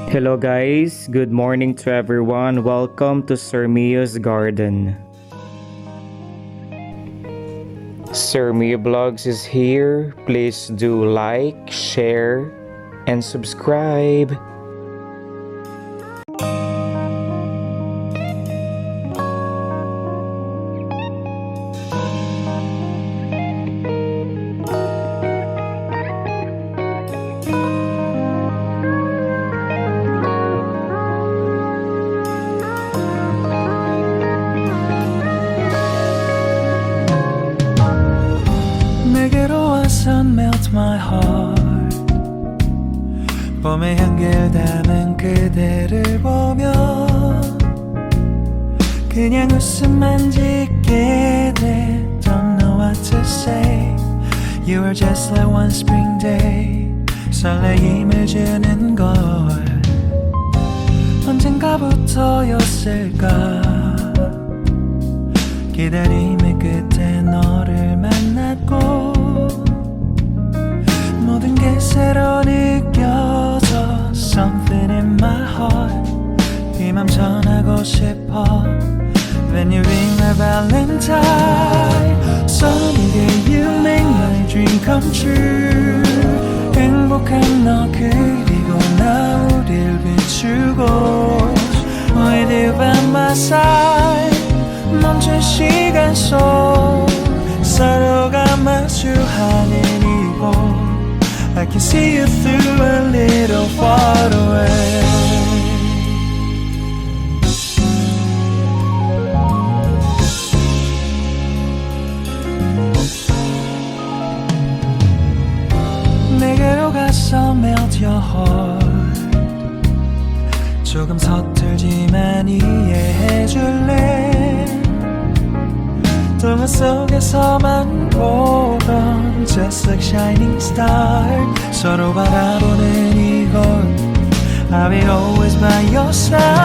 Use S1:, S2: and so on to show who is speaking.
S1: Hello guys, good morning to everyone. Welcome to Sir Mio's Garden. Sir Mio Vlogs is here. Please do like, share, and subscribe.
S2: 내게로 와서 melt my heart. 봄의 향기를 담은 그대를 보며 그냥 웃음만 짓게 돼. Don't know what to say. You are just like one spring day. 설레임을 주는 걸 언젠가부터였을까. 기다림의 끝에 너를 만났고 모든 게 새로 느껴져. Something in my heart. 이 맘 전하고 싶어. When you ring my valentine. Sunny day you make my dream come true. 행복한 너 그리고 나 우릴 비추고 With you by my side. 멈춘 시간 속 서로가 마주하는 이곳 I can see you through a little far away. 내게로 가서 melt your heart. 조금 서툴지만 이해해줄래. 동화 속에서만 보던 Just like shining star. 서로 바라보는 이곳 I'll be always by your side.